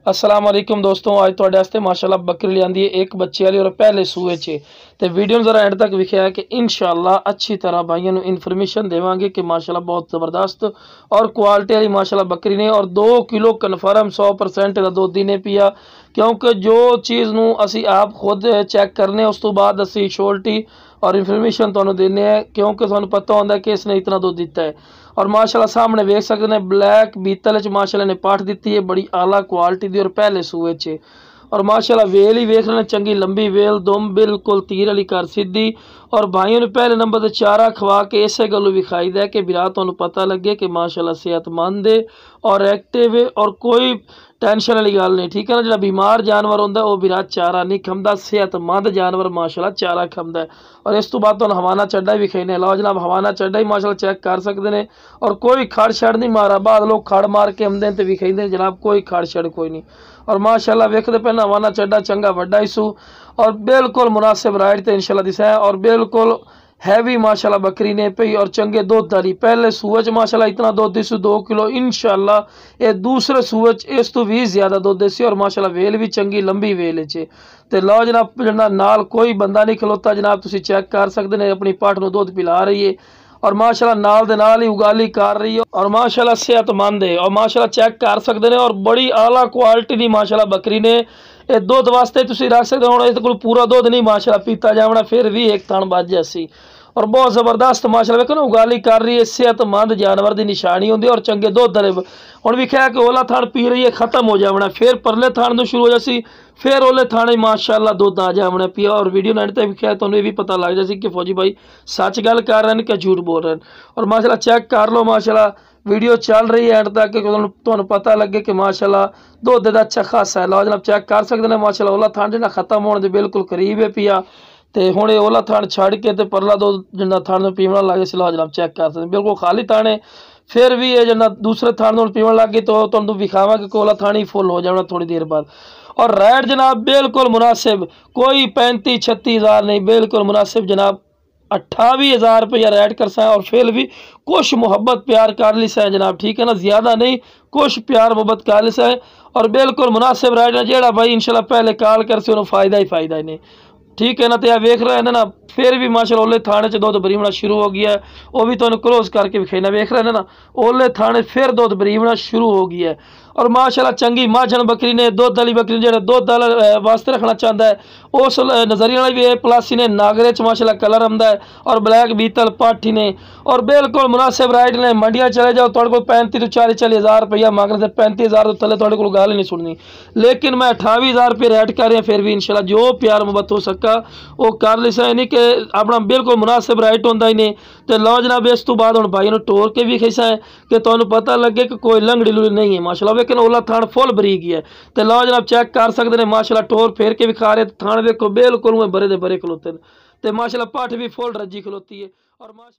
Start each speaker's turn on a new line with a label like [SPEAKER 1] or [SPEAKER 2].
[SPEAKER 1] अस्सलाम वालेकुम दोस्तों, आज तुहाडे वास्ते माशाअल्लाह बकरी लियांदी है एक बच्चे वाली और पहले सूए च। तो वीडियो जरा एंड तक विखिया है कि इंशाअल्लाह अच्छी तरह भाइयों को इन्फॉर्मेशन देवांगे कि माशाअल्लाह बहुत ज़बरदस्त और क्वालिटी वाली माशाअल्लाह बकरी ने और 2 किलो कन्फर्म 100% का दुध ने पिया, क्योंकि जो चीज़ नूं असी आप खुद चेक करने उस तो बाद असी श्योरिटी और इन्फॉर्मेशन तुहानूं देने हैं, क्योंकि तुहानूं पता होंदा है कि इसने इतना दुध दिता है। और माशाल्लाह सामने वेख सकते हैं ब्लैक बीतल माशाल्लाह ने पाठ दी है, बड़ी आला क्वालिटी दी और पहले सूए च। और माशाल्लाह वेल ही वेख रहे चंगी लंबी वेल दुम बिल्कुल तीर वाली कर सीधी। और भाइयों ने पहले नंबर से चारा खवा के इस गलों विखाई है कि बिरा तुहानूं पता लगे कि माशाल्लाह सेहतमंद है और एक्टिव है और कोई टेंशन वाली गल नहीं। ठीक है ना, जो बीमार जानवर होंगे वह बिरा चारा नहीं खंदा, सेहतमंद जानवर माशाल्लाह चारा खंदा है। और इस तो बाद तो हवाना चड्डा भी विखाने, लो जनाब हवाना चड्डा ही माशाल्लाह चेक कर सकते हैं। और कोई खड़ छड़ नहीं मारा, बाद लोग खड़ मार के आते तो विखाते जनाब, कोई खड़ छड़ कोई नहीं। और माशाल्लाह वेखते पे हवाना चड्डा चंगा वड्डा इसू और बिल्कुल मुनासिब राइट तो इंशाल्लाह दिसा है और बिल्कुल हैवी माशाल्लाह बकरी ने पई और चंगे दुध वाली। पहले सूए च माशाल्लाह इतना दुध दिसू 2 किलो, इंशाल्लाह ये दूसरे सूए च इस तो भी ज़्यादा दुध देसी और माशाल्लाह वेल भी चंगी लंबी वेल च। तो लो जनाब नाल कोई बंदा नहीं खलोता जनाब, तुसीं चेक कर सकते हैं, अपनी पठ नूं दुध पिला रही है और माशाल्लाह नाल दे नाल ही उगाली कर रही है और माशाल्लाह सेहतमंद है और माशाल्लाह चेक कर सकते हैं। और बड़ी आला क्वालिटी की माशाल्लाह बकरी ने ये दुध वास्ते तुसीं रख सकते हो। हुण इहदे कोल पूरा दुध नहीं माशाल्लाह पीता जावना, फिर भी एक थण बच जासी और बहुत ज़बरदस्त माशाल्लाह वेखो ना उगाली कर रही है। सेहतमंद जानवर की निशानी होंदी और चंगे दुध वाले। हुण विखिया कि ओला थान पी रही है, खत्म हो जावना, फिर परले थान तो शुरू हो जासी, फिर ओले थाने माशाल्लाह दुध आ जावना पिया। और वीडियो एंड तक विखिया तुहानूं ये भी पता लग जासी कि फौजी भाई सच गल कर रहे हैं कि झूठ बोल रहे हैं। और माशाल्लाह चेक कर लो, माशाल्लाह वीडियो चल रही है एंड तक कि तुहानूं पता लगे कि माशाल्लाह दुध दा अच्छा खासा है। लो जनाब चेक कर सकते हैं, माशाल्लाह ओला थान जिहड़ा खत्म होने के बिल्कुल करीब है पिया। तो हुणे ओला थान छड़ के ते परला दुध जिन्ना थान पीवन लग गया, लो जनाब चेक कर सकते बिल्कुल खाली थाने, फिर भी ये जिन्ना दूसरे थान पीवन लग गई तो तुहानूं विखावा कि ओला थान ही फुल हो जाना थोड़ी देर बाद। और रेट जनाब बिल्कुल मुनासिब, कोई 35-36 हज़ार नहीं, बिल्कुल मुनासिब जनाब 28,000 रुपया रेट कर सा और फिर भी कुछ मुहब्बत प्यार कर ली सा जनाब। ठीक है ना, ज़्यादा नहीं, कुछ प्यार मुहब्बत कर ली सा और बिल्कुल मुनासिब रेट है। जेड़ा भाई इंशाल्लाह पहले कॉल कर से उन्होंने फ़ायदा ही फ़ायदा ही नहीं। ठीक है ना, तो यह वेख रहे हैं ना, फिर भी माशाल्लाह ओले थाने दुध बरीवना शुरू हो गया है, वो भी तुहानूं क्रॉस करके विखाना वेख रहे हैं ना, ओले थाने फिर दुध बरीवना शुरू हो गया है। और माशाल्लाह चंगी माझन बकरी ने दुध वाली बकरी जो दुध वास्ते रखना चाहता है उस नज़रिए वाली भी है। प्लस इन्हें नागरे च माशाल्लाह कलर आंदा है और ब्लैक बीतल पाठी ने और बिल्कुल मुनासिब राइट ने। मंडियां चले जाओ तुहाडे कोल 35 तो 40 हज़ार रुपया मांग रहे थे, 35,000 तो थले तुहाडे कोल गल ही नहीं सुननी, लेकिन मैं 28,000 रुपये रेट कर रहा। फिर भी इंशाल्लाह जो प्यार मुहब्बत हो सका वो कर ली सा, नहीं कि अपना बिल्कुल मुनासिब राइट होंदा ही नहीं। तो लो जनाब इस तो बाद हुण भाई टोर के भी खिसा है कि तुहानूं पता लगे कि कोई लंगड़ी लुड़ी नहीं है माशाल्लाह, लेकिन ओला थान फुल बरीक है। तो लो जनाब चेक कर सकते हैं, माशाल्लाह टोर फेर के भी खा रहे, थान वेखो बिल्कुल बरे दे बरे खलोते हैं। तो माशाल्लाह पठ भी फुल रजी खलोती है और माशा